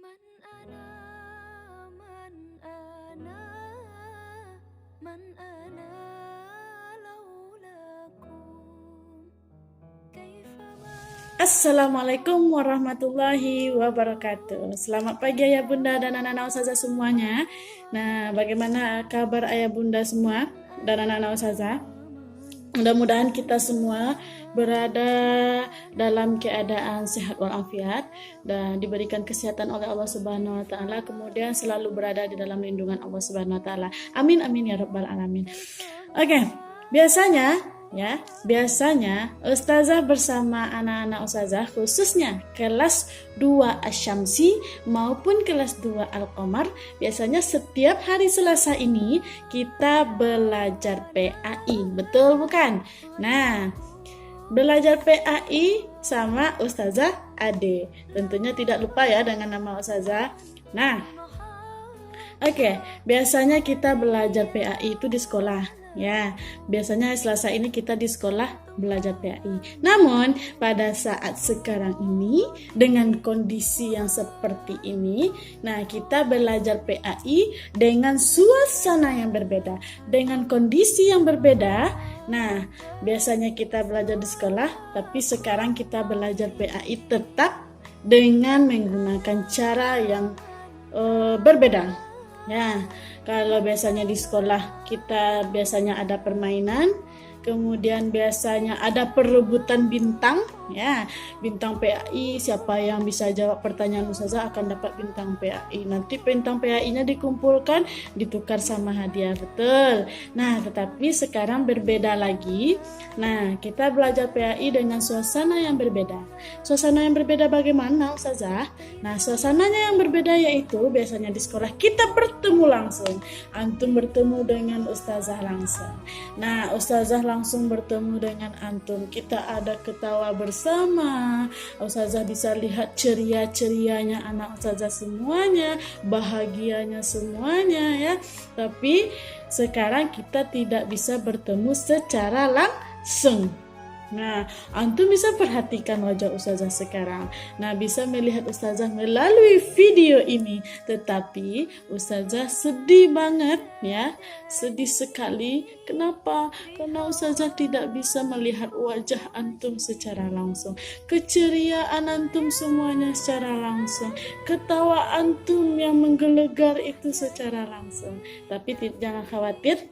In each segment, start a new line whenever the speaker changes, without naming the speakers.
من أنا من أنا من أنا لولاكم كيفما
Assalamualaikum warahmatullahi wabarakatuh. Selamat pagi ayah bunda dan anak-anak ustazah semuanya. Nah, bagaimana kabar ayah bunda semua dan anak-anak ustazah? Mudah-mudahan kita semua berada dalam keadaan sehat walafiat dan diberikan kesehatan oleh Allah Subhanahu wa taala, kemudian selalu berada di dalam lindungan Allah Subhanahu wa taala. Amin amin ya rabbal alamin. Oke, biasanya ustazah bersama anak-anak ustazah khususnya kelas 2 Asyamsi maupun kelas 2 Al-Qamar, biasanya setiap hari Selasa ini kita belajar PAI, betul bukan? Nah, belajar PAI sama Ustazah Ade. Tentunya tidak lupa ya dengan nama Ustazah. Nah, biasanya kita belajar PAI itu di sekolah. Ya, biasanya Selasa ini kita di sekolah belajar PAI. Namun, pada saat sekarang ini dengan kondisi yang seperti ini, nah kita belajar PAI dengan suasana yang berbeda, dengan kondisi yang berbeda. Nah, biasanya kita belajar di sekolah, tapi sekarang kita belajar PAI tetap dengan menggunakan cara yang berbeda. Ya, kalau biasanya di sekolah kita biasanya ada permainan, kemudian biasanya ada perebutan bintang, ya, bintang PAI. Siapa yang bisa jawab pertanyaan ustazah akan dapat bintang PAI. Nanti bintang PAI-nya dikumpulkan, ditukar sama hadiah, betul. Nah, tetapi sekarang berbeda lagi. Nah, kita belajar PAI dengan suasana yang berbeda. Suasana yang berbeda bagaimana, ustazah? Nah, suasananya yang berbeda yaitu biasanya di sekolah kita bertemu langsung. Antum bertemu dengan ustazah langsung. Nah, ustazah langsung bertemu dengan antum. Kita ada ketawa bersama. Ustazah bisa lihat ceria-cerianya anak ustazah semuanya, bahagianya semuanya ya. Tapi sekarang kita tidak bisa bertemu secara langsung. Nah, antum bisa perhatikan wajah ustazah sekarang. Nah, bisa melihat ustazah melalui video ini. Tetapi ustazah sedih banget ya. Sedih sekali. Kenapa? Karena ustazah tidak bisa melihat wajah antum secara langsung. Keceriaan antum semuanya secara langsung. Ketawa antum yang menggelegar itu secara langsung. Tapi jangan khawatir.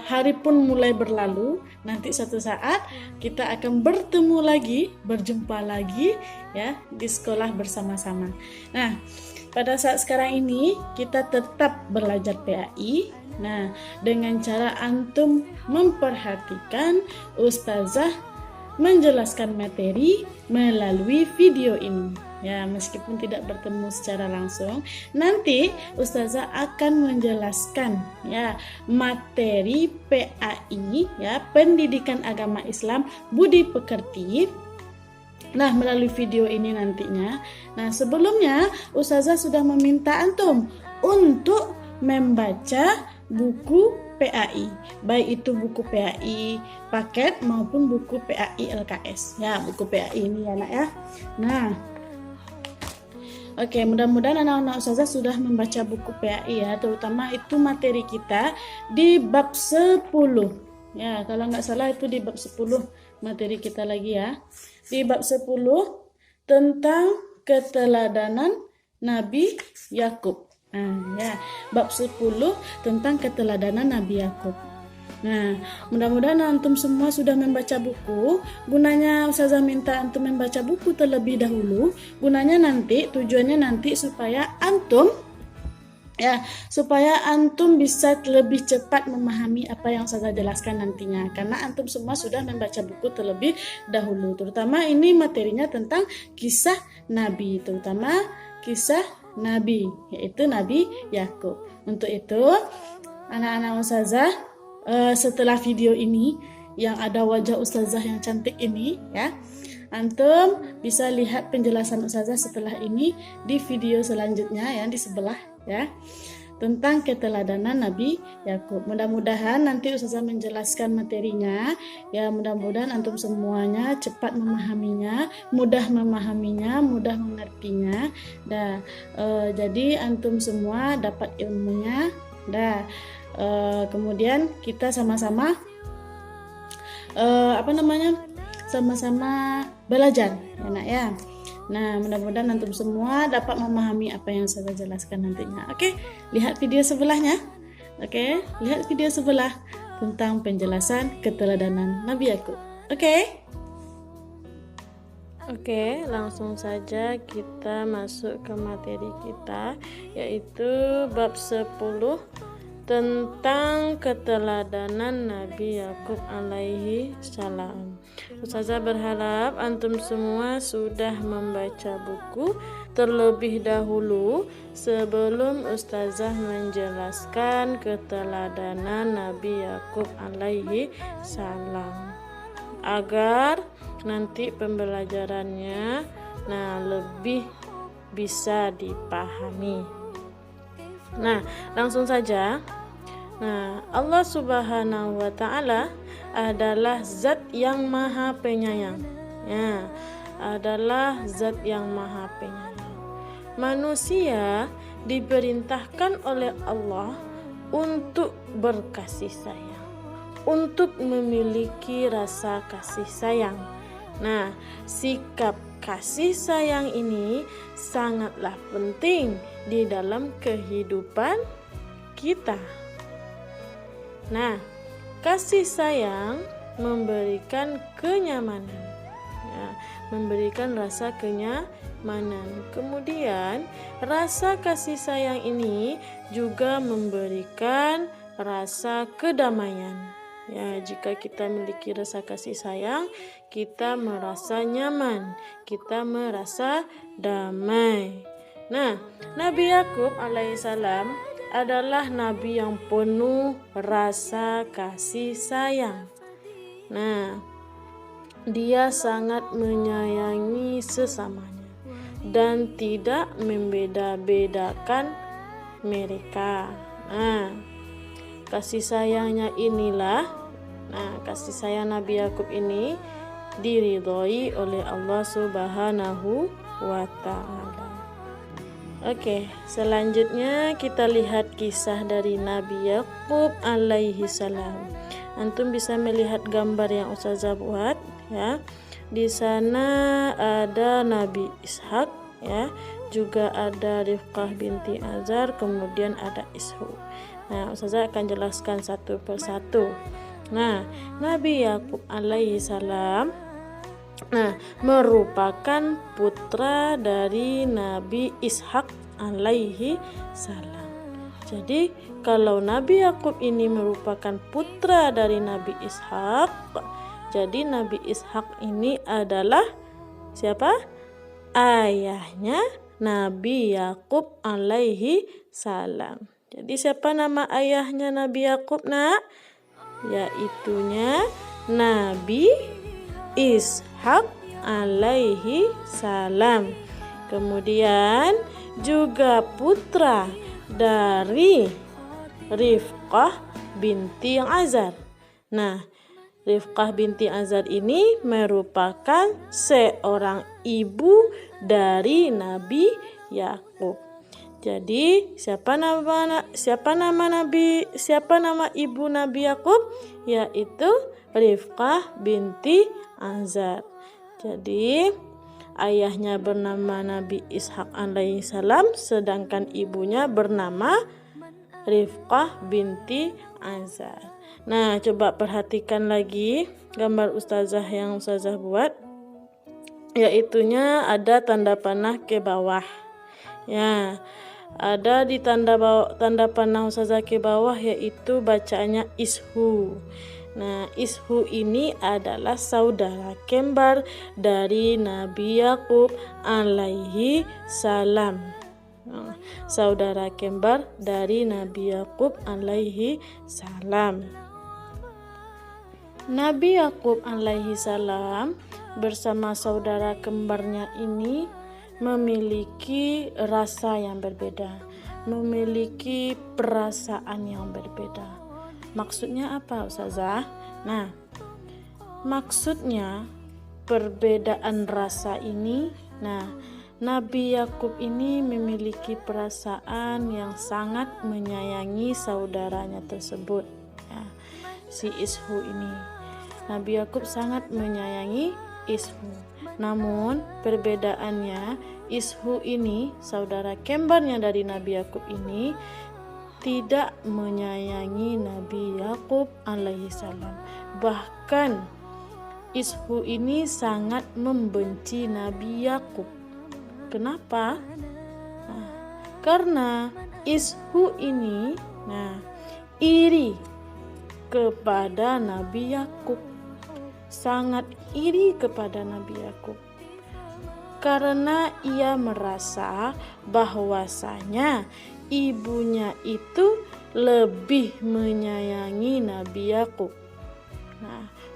Hari pun mulai berlalu, nanti suatu saat kita akan bertemu lagi, berjumpa lagi ya di sekolah bersama-sama. Nah, pada saat sekarang ini kita tetap belajar PAI. Nah, dengan cara antum memperhatikan ustazah menjelaskan materi melalui video ini. Ya, meskipun tidak bertemu secara langsung, nanti ustazah akan menjelaskan ya materi PAI ya, pendidikan agama Islam budi pekerti. Nah, melalui video ini nantinya. Nah, sebelumnya ustazah sudah meminta antum untuk membaca buku PAI, baik itu buku PAI paket maupun buku PAI LKS. Ya, buku PAI ini ya, Nak ya. Nah, oke, mudah-mudahan anak-anak ustazah sudah membaca buku PAI ya, terutama itu materi kita di bab 10. Ya, kalau nggak salah itu di bab 10 materi kita lagi ya. Di bab 10 tentang keteladanan Nabi Yakub. Nah, ya, bab 10 tentang keteladanan Nabi Yakub. Nah, mudah-mudahan antum semua sudah membaca buku. Gunanya ustazah minta antum membaca buku terlebih dahulu. Gunanya nanti, tujuannya nanti supaya antum bisa lebih cepat memahami apa yang ustazah jelaskan nantinya. Karena antum semua sudah membaca buku terlebih dahulu. Terutama ini materinya tentang kisah Nabi, terutama kisah Nabi, yaitu Nabi Yakub. Untuk itu, anak-anak ustazah, setelah video ini yang ada wajah ustazah yang cantik ini ya, antum bisa lihat penjelasan ustazah setelah ini di video selanjutnya ya, di sebelah ya. tentang keteladanan Nabi Yakub. Mudah-mudahan nanti Ustazah menjelaskan materinya, ya mudah-mudahan antum semuanya cepat memahaminya, mudah memahaminya, mudah mengertinya. Jadi antum semua dapat ilmunya. Kemudian kita sama-sama sama-sama belajar, ya nak ya. Nah, mudah-mudahan antum semua dapat memahami apa yang saya jelaskan nantinya. Oke, lihat video sebelahnya. Oke, lihat video sebelah tentang penjelasan keteladanan Nabi Yakub. Oke, langsung saja kita masuk ke materi kita, yaitu bab 10 tentang keteladanan Nabi Yakub alaihi salam. Ustazah berharap antum semua sudah membaca buku terlebih dahulu sebelum Ustazah menjelaskan keteladanan Nabi Yakub alaihi salam, agar nanti pembelajarannya lebih bisa dipahami. Langsung saja. Allah Subhanahu wa Ta'ala adalah zat yang maha penyayang. Adalah zat yang maha penyayang. Manusia diperintahkan oleh Allah untuk berkasih sayang, untuk memiliki rasa kasih sayang. Sikap kasih sayang ini sangatlah penting di dalam kehidupan kita. Kasih sayang memberikan kenyamanan, memberikan rasa kenyamanan. Kemudian rasa kasih sayang ini juga memberikan rasa kedamaian. Jika kita memiliki rasa kasih sayang, kita merasa nyaman, kita merasa damai. Nabi Yakub alaihissalam adalah nabi yang penuh rasa kasih sayang. Dia sangat menyayangi sesamanya dan tidak membeda-bedakan mereka. Kasih sayangnya inilah, kasih sayang Nabi Yakub ini diridhoi oleh Allah Subhanahu wa Ta'ala. Selanjutnya kita lihat kisah dari Nabi Yakub alaihi salam. Antum bisa melihat gambar yang Ustazah buat, ya. Di sana ada Nabi Ishak, ya. Juga ada Rifqah binti Azar, kemudian ada Ishu. Ustazah akan jelaskan satu persatu. Nabi Yakub alaihi salam merupakan putra dari Nabi Ishak alaihi salam. Jadi kalau Nabi Yakub ini merupakan putra dari Nabi Ishak, jadi Nabi Ishak ini adalah siapa? Ayahnya Nabi Yakub alaihi salam. Jadi siapa nama ayahnya Nabi Yakub, nak? Yaitunya Nabi Ishak alaihi salam. Kemudian juga putra dari Rifqah binti Azar. Rifqah binti Azar ini merupakan seorang ibu dari Nabi Yakub. Jadi siapa nama ibu Nabi Yakub? Yaitu Rifqah binti Azar. Jadi ayahnya bernama Nabi Ishak alaihi salam, sedangkan ibunya bernama Rifqah binti Azar. Coba perhatikan lagi gambar Ustazah yang Ustazah buat, yaitunya ada tanda panah ke bawah. Ada di tanda panah Ustazah ke bawah, yaitu bacaannya Ishu. Ishu ini adalah saudara kembar dari Nabi Yakub alaihi salam. Saudara kembar dari Nabi Yakub alaihi salam. Nabi Yakub alaihi salam bersama saudara kembarnya ini memiliki rasa yang berbeda. memiliki perasaan yang berbeda. Maksudnya apa, Ustazah? Nah, maksudnya perbedaan rasa ini, Nabi Yakub ini memiliki perasaan yang sangat menyayangi saudaranya tersebut. Ya, si Ishu ini. Nabi Yakub sangat menyayangi Ishu. Namun perbedaannya, Ishu ini, saudara kembarnya dari Nabi Yakub ini, tidak menyayangi Nabi Yakub alaihissalam. Bahkan Ishu ini sangat membenci Nabi Yakub. Kenapa? Karena Ishu ini iri kepada Nabi Yakub. Sangat iri kepada Nabi Yakub. Karena ia merasa bahwasanya ibunya itu lebih menyayangi Nabi Yakub.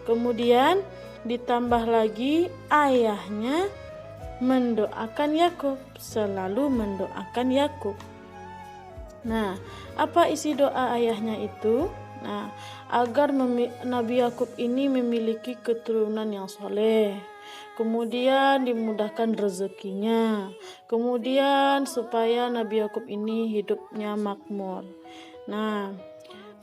Kemudian ditambah lagi ayahnya mendoakan Yakub, selalu mendoakan Yakub. Apa isi doa ayahnya itu? Agar Nabi Yakub ini memiliki keturunan yang soleh, kemudian dimudahkan rezekinya, kemudian supaya Nabi Yakub ini hidupnya makmur.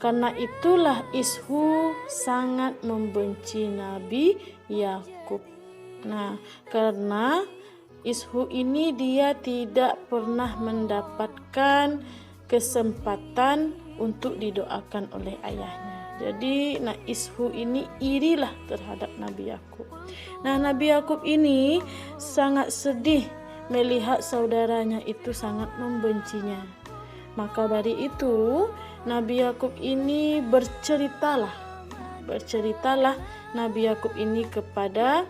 Karena itulah Ishu sangat membenci Nabi Yakub. Karena Ishu ini dia tidak pernah mendapatkan kesempatan untuk didoakan oleh ayahnya. Jadi Ishu ini irilah terhadap Nabi Yakub. Nabi Yakub ini sangat sedih melihat saudaranya itu sangat membencinya. Maka dari itu Nabi Yakub ini berceritalah Nabi Yakub ini kepada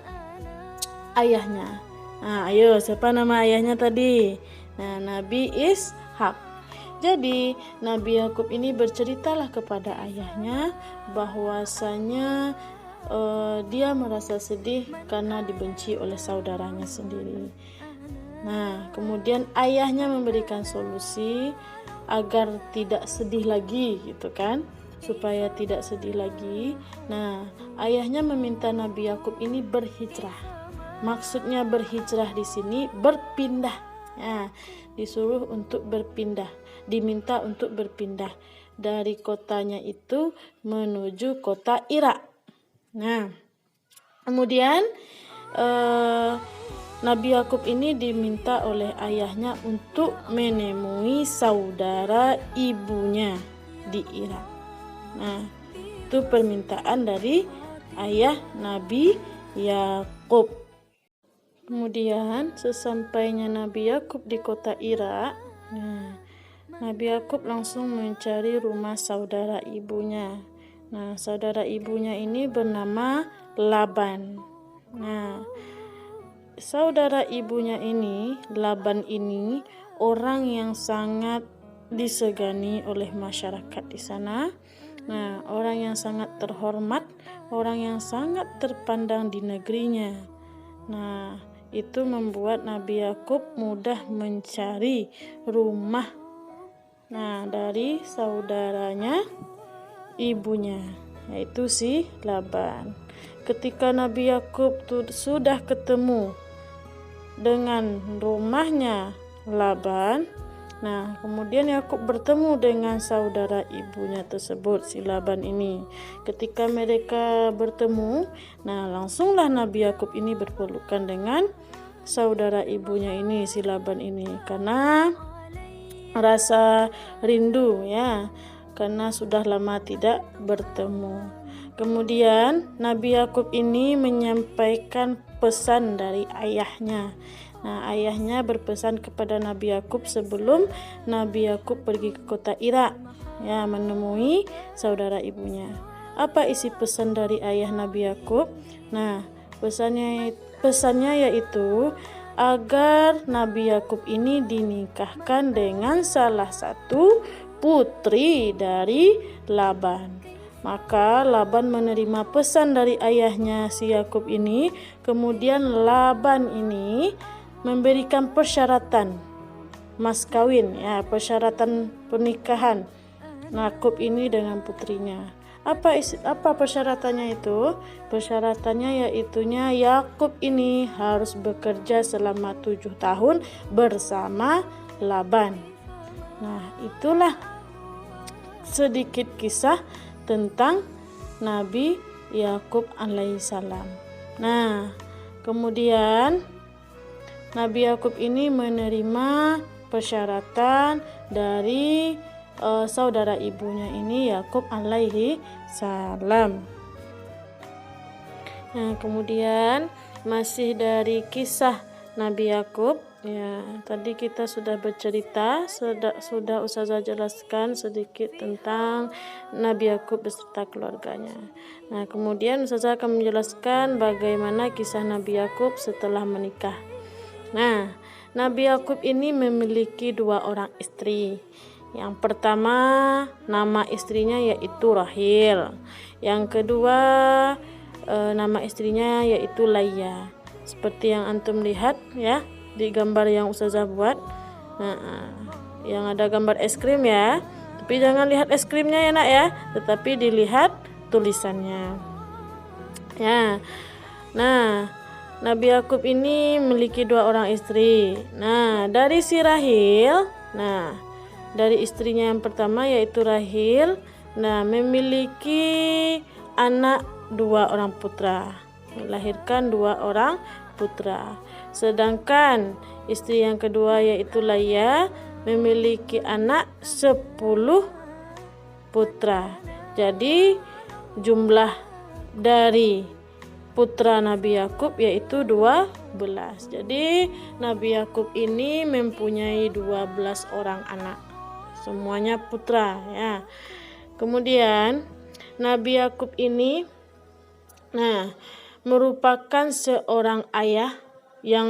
ayahnya. Ayo, siapa nama ayahnya tadi? Nabi Ishak. Jadi Nabi Yakub ini berceritalah kepada ayahnya bahwasanya dia merasa sedih karena dibenci oleh saudaranya sendiri. Kemudian ayahnya memberikan solusi agar tidak sedih lagi, gitu kan? Supaya tidak sedih lagi. Ayahnya meminta Nabi Yakub ini berhijrah. Maksudnya berhijrah di sini berpindah. Disuruh untuk berpindah, diminta untuk berpindah dari kotanya itu menuju kota Irak. Kemudian Nabi Yakub ini diminta oleh ayahnya untuk menemui saudara ibunya di Irak. Itu permintaan dari ayah Nabi Yakub. Kemudian sesampainya Nabi Yakub di kota Irak, Nabi Yakub langsung mencari rumah saudara ibunya. Saudara ibunya ini bernama Laban. Saudara ibunya ini, Laban ini, orang yang sangat disegani oleh masyarakat di sana. Orang yang sangat terhormat, orang yang sangat terpandang di negerinya. Itu membuat Nabi Yakub mudah mencari rumah dari saudaranya ibunya, yaitu si Laban. Ketika Nabi Yakub sudah ketemu dengan rumahnya Laban, kemudian Yakub bertemu dengan saudara ibunya tersebut, si Laban ini. Ketika mereka bertemu, langsunglah Nabi Yakub ini berpelukan dengan saudara ibunya ini, si Laban ini, karena rasa rindu, karena sudah lama tidak bertemu. Kemudian Nabi Yakub ini menyampaikan pesan dari ayahnya. Ayahnya berpesan kepada Nabi Yakub sebelum Nabi Yakub pergi ke kota Irak, menemui saudara ibunya. Apa isi pesan dari ayah Nabi Yakub? Pesannya yaitu agar Nabi Yakub ini dinikahkan dengan salah satu putri dari Laban. Maka Laban menerima pesan dari ayahnya si Yakub ini. Kemudian Laban ini memberikan persyaratan. mas kawin, ya, persyaratan pernikahan Yakub ini dengan putrinya. Apa persyaratannya itu? Persyaratannya yaitunya Yakub ini harus bekerja selama 7 tahun bersama Laban. Nah, itulah sedikit kisah tentang Nabi Yakub alaihissalam. Nah, kemudian Nabi Yakub ini menerima persyaratan dari saudara ibunya ini Yakub alaihi salam. Nah, kemudian masih dari kisah Nabi Yakub, ya, tadi kita sudah bercerita, sudah Ustazah jelaskan sedikit tentang Nabi Yakub beserta keluarganya. Nah, kemudian Ustazah akan menjelaskan bagaimana kisah Nabi Yakub setelah menikah. Nah, Nabi Yakub ini memiliki 2 orang istri. Yang pertama, nama istrinya yaitu Rahil. Yang kedua, nama istrinya yaitu Laia. Seperti yang antum lihat, ya, di gambar yang Ustazah buat. Yang ada gambar es krim, ya. Tapi jangan lihat es krimnya ya nak, ya, tetapi dilihat tulisannya. Ya. Nah, Nabi Yakub ini memiliki 2 orang istri. Nah, dari si Rahil, dari istrinya yang pertama yaitu Rahil, memiliki anak 2 orang putra, melahirkan 2 orang putra. Sedangkan istri yang kedua yaitu Laia memiliki anak 10 putra. Jadi jumlah dari putra Nabi Yakub yaitu 12. Jadi Nabi Yakub ini mempunyai 12 orang anak. Semuanya putra, ya. Kemudian Nabi Yakub ini merupakan seorang ayah yang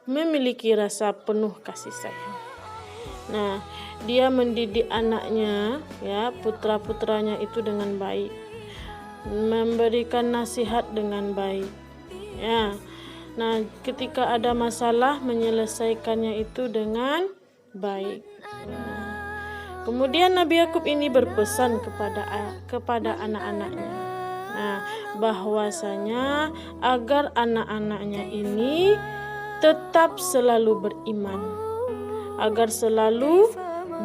memiliki rasa penuh kasih sayang. Nah, dia mendidik anaknya, ya, putra-putranya itu dengan baik, memberikan nasihat dengan baik, ya. Nah, ketika ada masalah menyelesaikannya itu dengan baik. Kemudian Nabi Yakub ini berpesan kepada anak-anaknya, bahwasanya agar anak-anaknya ini tetap selalu beriman, agar selalu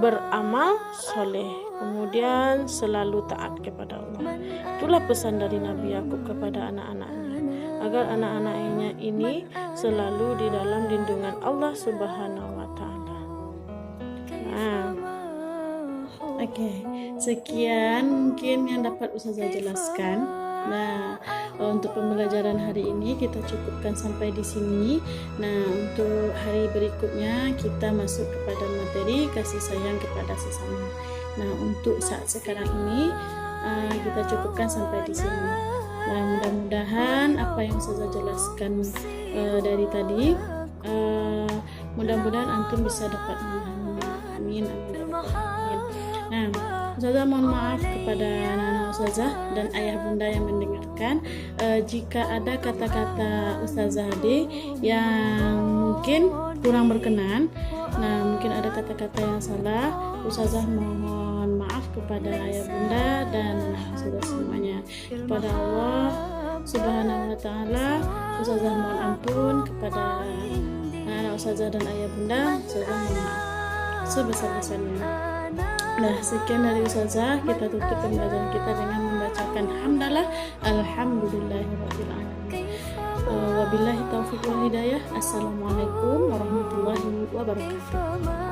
beramal soleh, kemudian selalu taat kepada Allah. Itulah pesan dari Nabi Yakub kepada anak-anaknya, agar anak-anaknya ini selalu di dalam lindungan Allah Subhanahu wa Ta'ala. Oke, sekian mungkin yang dapat Ustazah jelaskan. Nah, untuk pembelajaran hari ini kita cukupkan sampai di sini. Nah, untuk hari berikutnya kita masuk kepada materi kasih sayang kepada sesama. Nah, untuk saat sekarang ini kita cukupkan sampai di sini. Nah, mudah-mudahan apa yang Ustazah jelaskan dari tadi, mudah-mudahan antum bisa dapat memahami. Amin. Nah, Ustazah mohon maaf kepada anak-anak Ustazah dan ayah bunda yang mendengarkan jika ada kata-kata Ustazah Ade yang mungkin kurang berkenan. Nah, mungkin ada kata-kata yang salah. Ustazah mohon maaf kepada ayah bunda dan Ustazah semuanya. Kepada Allah Subhanahu wa Ta'ala, Ustazah mohon ampun. Kepada anak Ustazah dan ayah bunda, Ustazah mohon maaf sebesar-besarnya. Nah, sekian dari Ustazah. Kita tutup pembelajaran kita dengan membacakan hamdalah alhamdulillahirabbil alamin. Wabillahi taufiq wal hidayah. Assalamualaikum warahmatullahi wabarakatuh.